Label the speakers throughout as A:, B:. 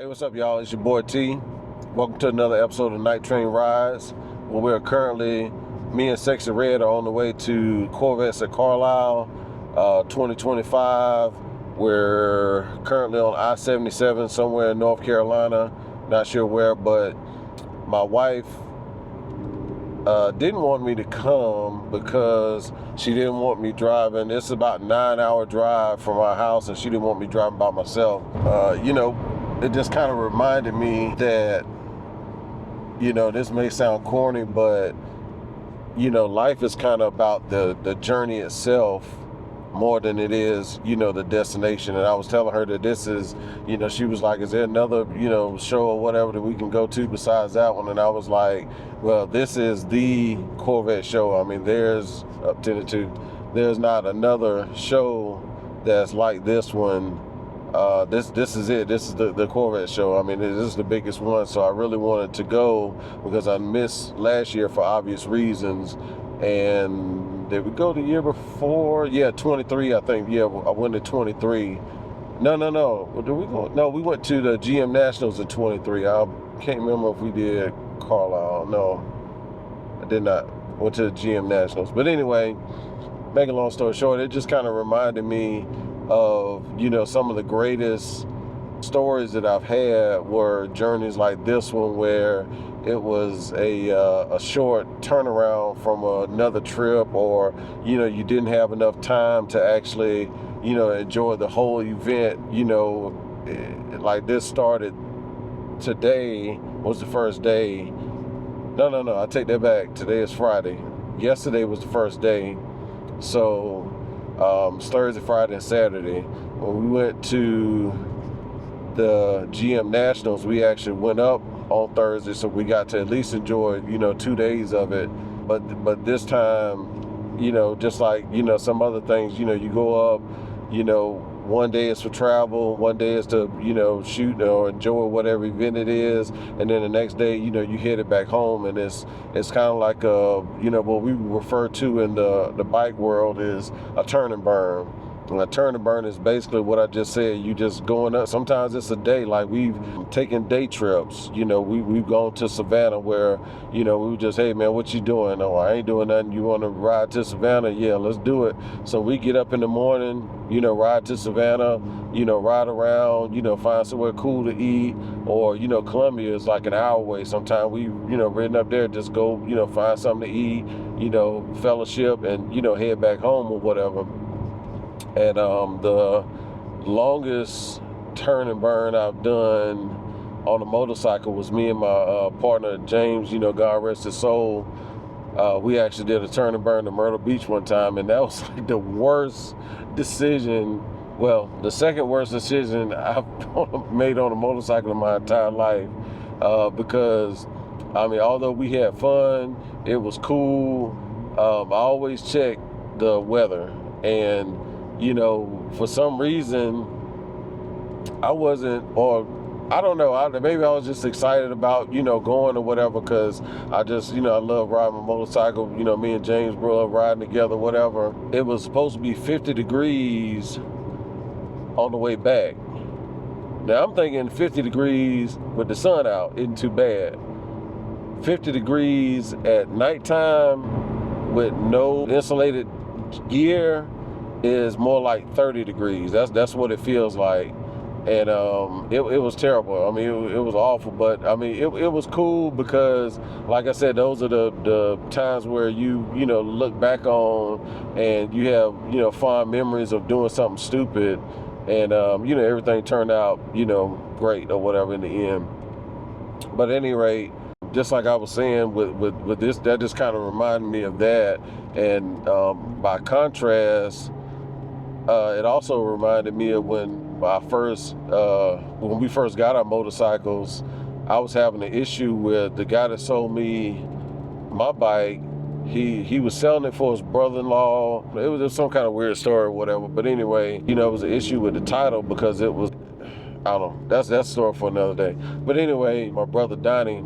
A: Hey, what's up, y'all? It's your boy T. Welcome to another episode of Night Train Rides. Well, we're currently, me and Sexy Red are on the way to Corvettes at Carlisle, 2025. We're currently on I-77 somewhere in North Carolina. Not sure where, but my wife didn't want me to come because she didn't want me driving. It's about a 9-hour drive from our house, and she didn't want me driving by myself. It just kind of reminded me that, this may sound corny, but, life is kind of about the journey itself more than it is, the destination. And I was telling her that this is, she was like, is there another, show or whatever that we can go to besides that one? And I was like, well, this is the Corvette show. I mean, there's not another show that's like this one. This is it. This is the Corvette show. I mean, this is the biggest one. So I really wanted to go because I missed last year for obvious reasons. And did we go the year before? Yeah, 23, I think. Yeah, I went to 23. No. Did we go? No, we went to the GM Nationals in 23. I can't remember if we did Carlisle. No, I did not. Went to the GM Nationals. But anyway, make a long story short, it just kind of reminded me of, some of the greatest stories that I've had were journeys like this one, where it was a short turnaround from another trip, or you didn't have enough time to actually enjoy the whole event. Like this started today, was the first day. No, I take that back. Today is Friday. Yesterday was the first day. So it's Thursday, Friday, and Saturday. When we went to the GM Nationals, we actually went up on Thursday, so we got to at least enjoy 2 days of it. But this time, just like some other things, you go up, one day is for travel, one day is to shoot or enjoy whatever event it is, and then the next day you headed back home. And it's kind of like what we refer to in the bike world is a turn and burn. And a turn and burn is basically what I just said. You just going up. Sometimes it's a day. Like we've taken day trips. We've gone to Savannah where we were just, hey man, what you doing? Oh, I ain't doing nothing. You want to ride to Savannah? Yeah, let's do it. So we get up in the morning, ride to Savannah, ride around, find somewhere cool to eat. Or Columbia is like an hour away. Sometimes we ridden up there, just go find something to eat, fellowship, and head back home or whatever. And the longest turn and burn I've done on a motorcycle was me and my partner James, God rest his soul. We actually did a turn and burn to Myrtle Beach one time, and that was like the worst decision, well, the second worst decision I've made on a motorcycle in my entire life, because I mean, although we had fun, it was cool, I always check the weather, and for some reason, I wasn't, or I don't know, maybe I was just excited about, going or whatever, because I just, I love riding my motorcycle. Me and James grew up riding together, whatever. It was supposed to be 50 degrees on the way back. Now, I'm thinking 50 degrees with the sun out isn't too bad. 50 degrees at nighttime with no insulated gear is more like 30 degrees. That's what it feels like. And it was terrible. I mean, it was awful, but I mean, it was cool because, like I said, those are the times where you look back on and you have fond memories of doing something stupid, and everything turned out great or whatever in the end. But at any rate, just like I was saying with this, that just kind of reminded me of that. And by contrast, it also reminded me of when we first got our motorcycles. I was having an issue with the guy that sold me my bike. He was selling it for his brother-in-law. It was just some kind of weird story or whatever. But anyway, it was an issue with the title because it was, I don't know. That's a story for another day. But anyway, my brother Donnie,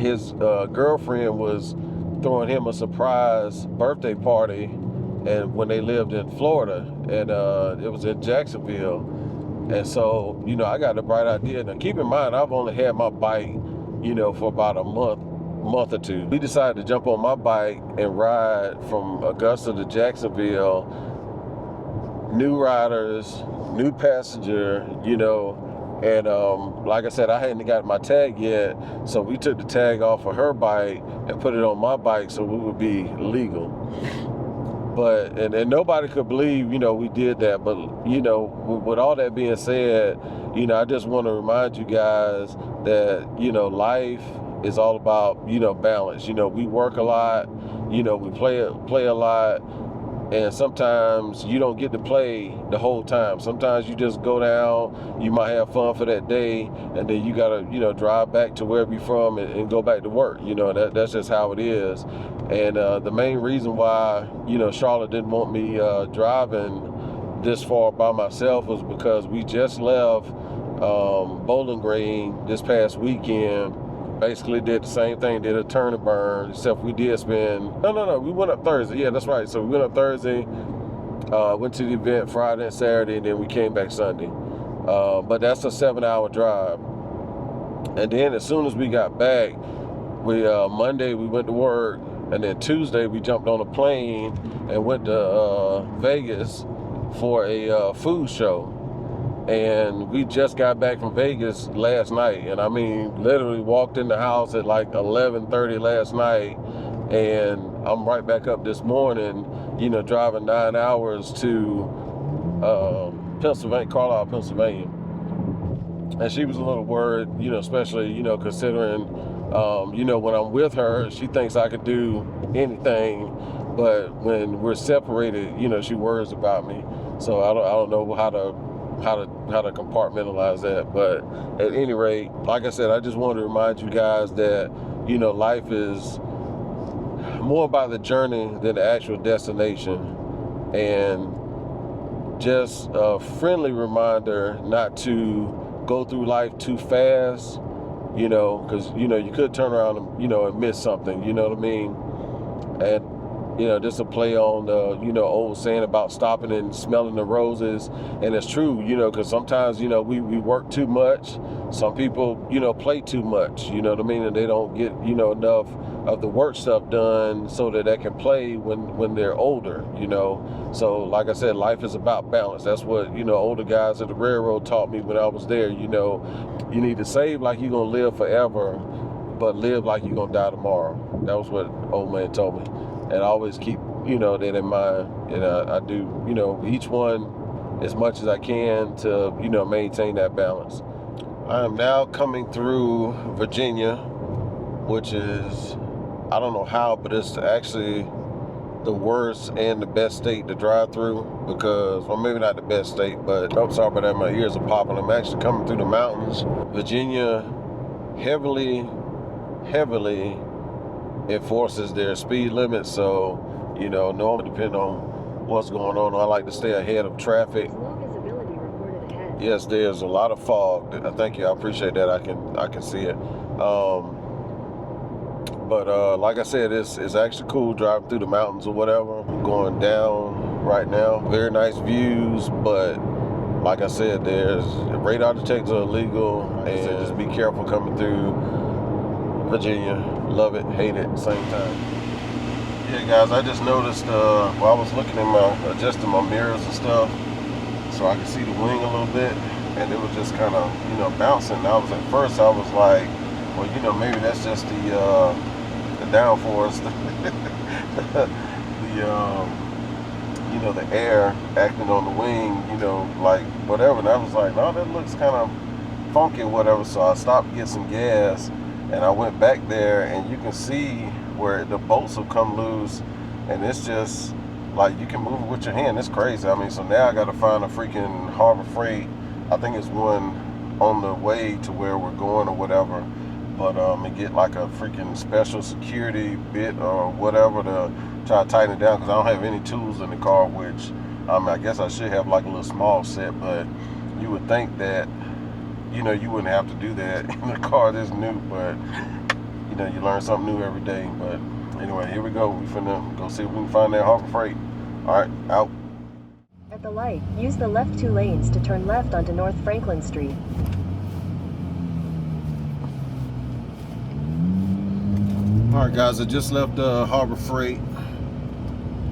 A: his girlfriend was throwing him a surprise birthday party, and when they lived in Florida, and it was in Jacksonville, And so, you know, I got the bright idea. Now, keep in mind, I've only had my bike, you know, for about a month or two. We decided to jump on my bike and ride from Augusta to Jacksonville. New riders, new passenger, you know. And like I said, I hadn't got my tag yet, so we took the tag off of her bike and put it on my bike so we would be legal. But and nobody could believe, you know, we did that. But you know, with all that being said, you know, I just want to remind you guys that, you know, life is all about, you know, balance. You know, we work a lot, you know, we play a lot. And sometimes you don't get to play the whole time. Sometimes you just go down, you might have fun for that day, and then you gotta, you know, drive back to wherever you're from and go back to work. You know, that's just how it is. And the main reason why, you know, Charlotte didn't want me driving this far by myself was because we just left Bowling Green this past weekend. Basically did the same thing, did a turn and burn, except we did spend, no, we went up Thursday. Yeah, that's right. So we went up Thursday, went to the event Friday and Saturday, and then we came back Sunday. But that's a 7-hour drive. And then as soon as we got back, Monday we went to work, and then Tuesday we jumped on a plane and went to Vegas for a food show. And we just got back from Vegas last night. And I mean, literally walked in the house at like 11:30 last night. And I'm right back up this morning, you know, driving 9 hours to Carlisle, Pennsylvania. And she was a little worried, you know, especially, you know, considering, you know, when I'm with her, she thinks I could do anything. But when we're separated, you know, she worries about me. So I don't know how to compartmentalize that. But at any rate, like I said, I just want to remind you guys that, you know, life is more about the journey than the actual destination. And just a friendly reminder not to go through life too fast, you know, because, you know, you could turn around and, you know, and miss something, you know what I mean? And you know, just a play on the, you know, old saying about stopping and smelling the roses. And it's true, you know, because sometimes, you know, we work too much. Some people, you know, play too much, you know what I mean? And they don't get, you know, enough of the work stuff done so that they can play when they're older, you know? So like I said, life is about balance. That's what, you know, older guys at the railroad taught me when I was there. You know, you need to save like you're going to live forever, but live like you're going to die tomorrow. That was what old man told me. And I always keep, you know, that in mind. And I do, you know, each one as much as I can to, you know, maintain that balance. I am now coming through Virginia, which is, I don't know how, but it's actually the worst and the best state to drive through because, well, maybe not the best state, but I'm sorry about that, my ears are popping. I'm actually coming through the mountains. Virginia heavily enforces their speed limit, so, you know, normally depending on what's going on, I like to stay ahead of traffic.
B: Low visibility reported ahead.
A: Yes, there's a lot of fog. Thank you, I appreciate that. I can see it. But like I said, it's actually cool driving through the mountains or whatever. Going down right now, very nice views, but like I said, there's radar detectors are illegal, and just be careful coming through Virginia. Love it, hate it, same time. Yeah, guys, I just noticed while I was looking at adjusting my mirrors and stuff, so I could see the wing a little bit, and it was just kind of, you know, bouncing. And at first I was like, well, you know, maybe that's just the downforce, you know, the air acting on the wing, you know, like whatever. And I was like, no, that looks kind of funky or whatever. So I stopped to get some gas, and I went back there, and you can see where the bolts have come loose, and it's just like you can move it with your hand. It's crazy. I mean, so now I got to find a freaking Harbor Freight. I think it's one on the way to where we're going or whatever. But and get like a freaking special security bit or whatever to try to tighten it down, because I don't have any tools in the car, which I guess I should have like a little small set, but you would think that, you know, you wouldn't have to do that in a car this new, but you know, you learn something new every day. But anyway, here we go. We finna go see if we can find that Harbor Freight. All right, out.
B: At the light, use the left 2 lanes to turn left onto North Franklin Street.
A: Alright guys, I just left Harbor Freight.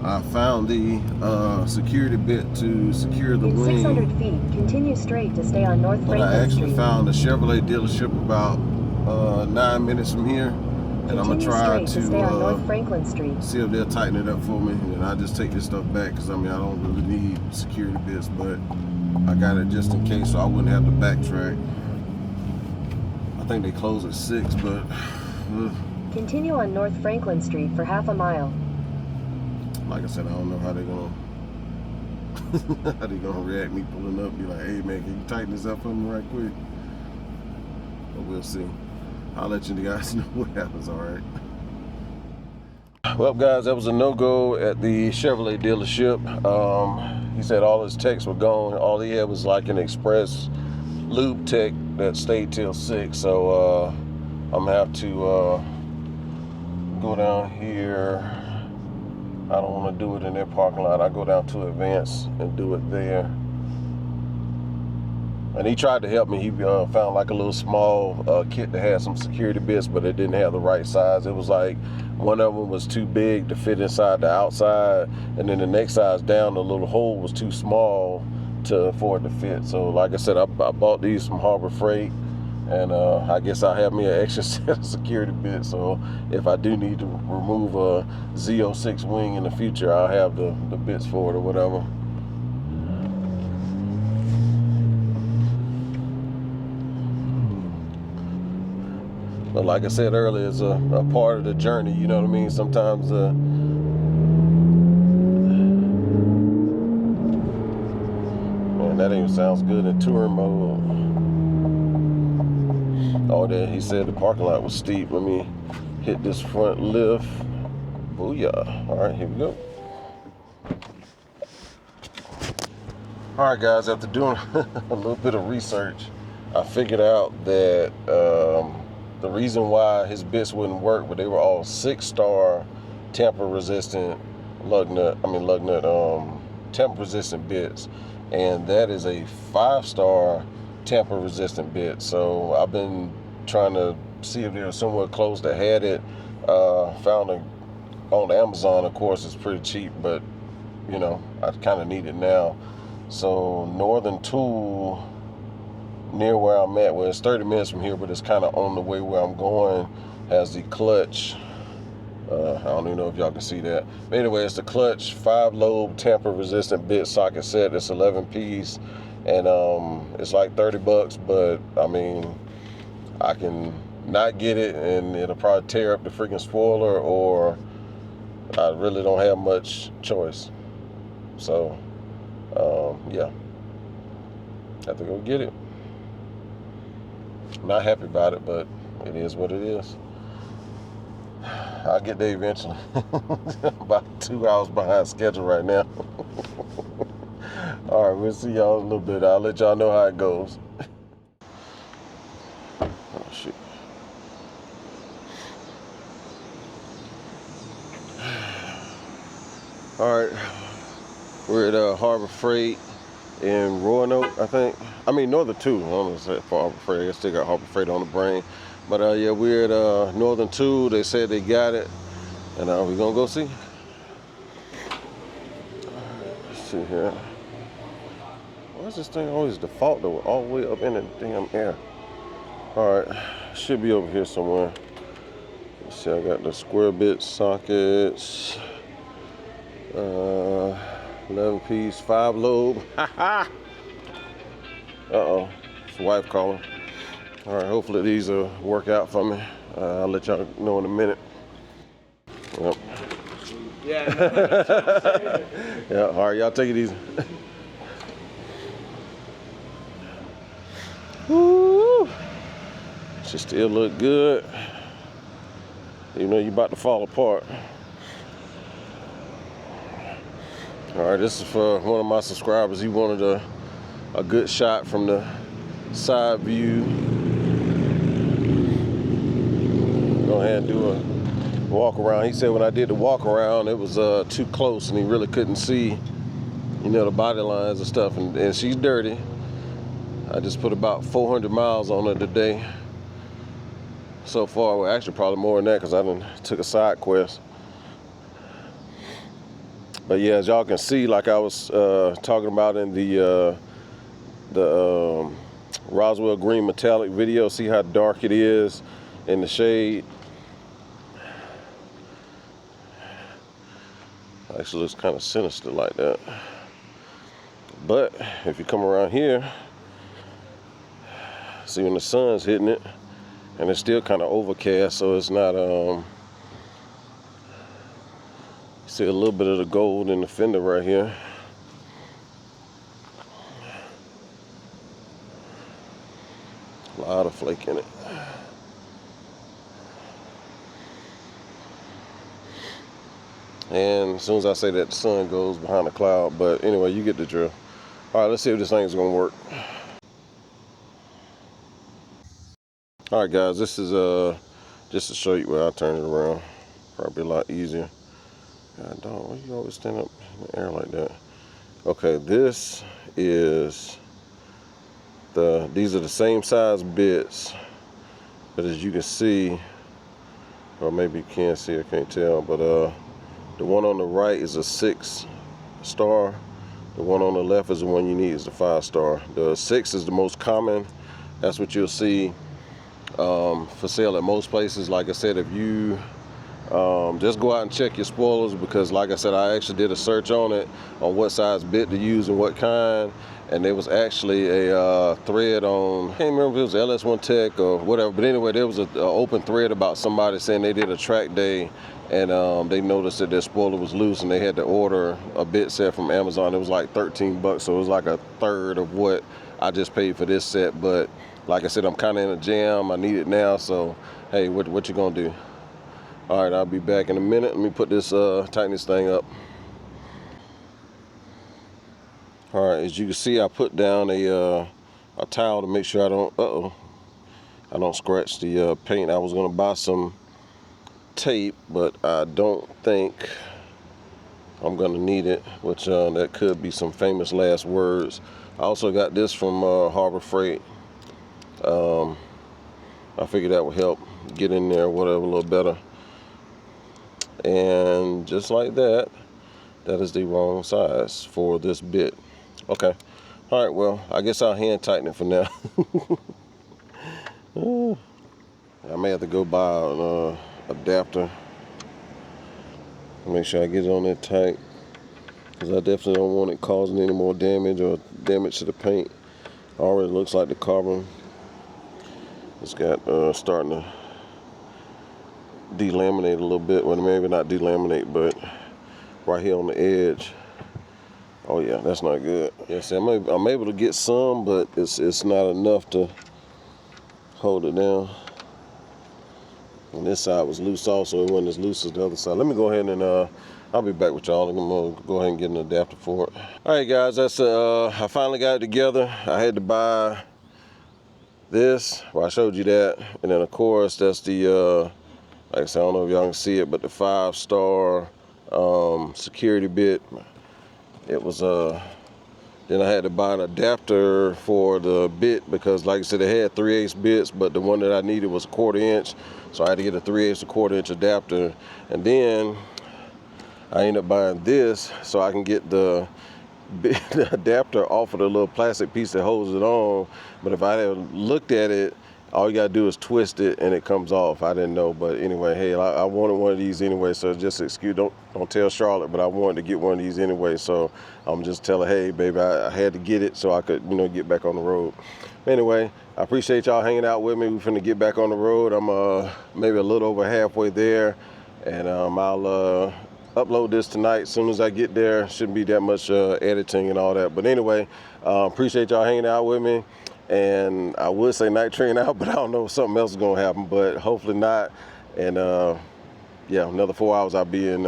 A: I found the security bit to secure the
B: In
A: wing.
B: 600 feet, continue straight to stay on North
A: But
B: Franklin
A: I actually
B: Street.
A: found a Chevrolet dealership about 9 minutes from here. And I'm going to try
B: to stay on North Franklin Street.
A: See if they'll tighten it up for me. And I'll just take this stuff back because I mean, I don't really need security bits, but I got it just in case so I wouldn't have to backtrack. I think they close at 6, but...
B: Continue on North Franklin Street for half a mile.
A: Like I said, I don't know how they're gonna react me pulling up. Be like, hey man, can you tighten this up for me right quick? But we'll see. I'll let you guys know what happens. All right. Well, guys, that was a no-go at the Chevrolet dealership. He said all his techs were gone. All he had was like an express lube tech that stayed till 6. So I'm gonna have to go down here. I don't want to do it in their parking lot. I go down to Advance and do it there. And he tried to help me. He found like a little small kit that had some security bits, but it didn't have the right size. It was like one of them was too big to fit inside the outside, and then the next size down, the little hole was too small for it to fit. So like I said, I bought these from Harbor Freight. And I guess I'll have me an extra set of security bits. So if I do need to remove a Z06 wing in the future, I'll have the bits for it or whatever. But like I said earlier, it's a part of the journey, you know what I mean? Sometimes man, that even sounds good in touring mode. Oh, there, he said the parking lot was steep. Let me hit this front lift. Booyah. All right, here we go. All right, guys, after doing a little bit of research, I figured out that the reason why his bits wouldn't work, but they were all 6-star tamper-resistant tamper-resistant bits. And that is a 5-star tamper resistant bit. So I've been trying to see if there's somewhere close that had it. Found it on Amazon. Of course, it's pretty cheap, but you know, I kind of need it now. So Northern Tool, near where I'm at, well, it's 30 minutes from here, but it's kind of on the way where I'm going, has the clutch. I don't even know if y'all can see that. But anyway, it's the clutch 5-lobe tamper resistant bit socket set. It's 11 piece. And it's like $30, but I mean, I can not get it and it'll probably tear up the freaking spoiler, or I really don't have much choice. So, yeah, have to go get it. Not happy about it, but it is what it is. I'll get there eventually. About 2 hours behind schedule right now. All right, we'll see y'all in a little bit. I'll let y'all know how it goes. Oh, shit. All right, we're at Harbor Freight in Roanoke, I think. I mean, Northern Tool. I don't know if it's for Harbor Freight. I still got Harbor Freight on the brain. But yeah, we're at Northern Tool. They said they got it, and we're gonna go see. Let's see here. Why is this thing always default though, all the way up in the damn air? All right, should be over here somewhere. Let's see, I got the square bit sockets, 11 piece, 5-lobe. Uh-oh, it's wife calling. All right, hopefully these will work out for me. I'll let y'all know in a minute. Yep. Yeah. Yeah, all right, y'all take it easy. Woo! She still look good. You know you about to fall apart. All right, this is for one of my subscribers. He wanted a good shot from the side view. Go ahead and do a walk around. He said when I did the walk around, it was too close and he really couldn't see you know, the body lines and stuff, and she's dirty. I just put about 400 miles on her today so far. Well, actually probably more than that because I done took a side quest. But yeah, as y'all can see, like I was talking about in the Roswell Green Metallic video, see how dark it is in the shade. Actually looks kind of sinister like that. But if you come around here, see when the sun's hitting it, and it's still kind of overcast, so it's not, see a little bit of the gold in the fender right here. A lot of flake in it. And as soon as I say that, the sun goes behind the cloud. But anyway, you get the drill. All right, let's see if this thing's gonna work. All right, guys, this is just to show you where I turn it around. Probably a lot easier. God dog, why you always stand up in the air like that? Okay, this is these are the same size bits, but as you can see, or maybe you can't see, I can't tell, but the one on the right is a 6-star. The one on the left is the one you need, is the 5-star. The 6 is the most common. That's what you'll see for sale at most places. Like I said, if you just go out and check your spoilers, because like I said, I actually did a search on it, on what size bit to use and what kind, and there was actually a thread on, I can't remember if it was LS1 Tech or whatever, but anyway, there was an open thread about somebody saying they did a track day, and they noticed that their spoiler was loose, and they had to order a bit set from Amazon. It was like 13 bucks, so it was like a third of what I just paid for this set. But like I said, I'm kind of in a jam. I need it now, so hey, what you gonna do? All right, I'll be back in a minute. Let me put this, tighten this thing up. All right, as you can see, I put down a towel to make sure I don't scratch the paint. I was gonna buy some tape, but I don't think I'm gonna need it, which that could be some famous last words. I also got this from Harbor Freight. I figured that would help get in there, whatever, a little better. And just like that, that is the wrong size for this bit. Okay. All right, well, I guess I'll hand tighten it for now. I may have to go buy an adapter. Make sure I get it on there tight, because I definitely don't want it causing any more damage or damage to the paint. Already looks like the carbon, it's got starting to delaminate a little bit. Well, maybe not delaminate, but right here on the edge. Oh yeah, that's not good. Yeah, see, I'm able to get some, but it's not enough to hold it down. And this side was loose also. It wasn't as loose as the other side. Let me go ahead and I'll be back with y'all. I'm gonna go ahead and get an adapter for it. All right, guys, that's I finally got it together. I had to buy this. Well, I showed you that, and then of course that's the like I said, I don't know if y'all can see it, but the 5-star security bit. It was then I had to buy an adapter for the bit, because like I said, it had 3/8 bits, but the one that I needed was a 1/4 inch, so I had to get a 3/8 1/4 inch adapter. And then I ended up buying this so I can get the adapter off of the little plastic piece that holds it on. But if I had looked at it, all you gotta do is twist it and it comes off. I didn't know, but anyway, hey, I wanted one of these anyway, so just excuse, don't tell Charlotte, but I wanted to get one of these anyway, so I'm just telling, hey, baby, I had to get it so I could, get back on the road. Anyway, I appreciate y'all hanging out with me. We're finna get back on the road. I'm maybe a little over halfway there, and I'll upload this tonight. As soon as I get there, shouldn't be that much editing and all that. But anyway, appreciate y'all hanging out with me. And I would say night train out, but I don't know if something else is gonna happen, but hopefully not. And yeah, another 4 hours I'll be in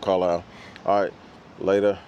A: Carlisle. All right, later.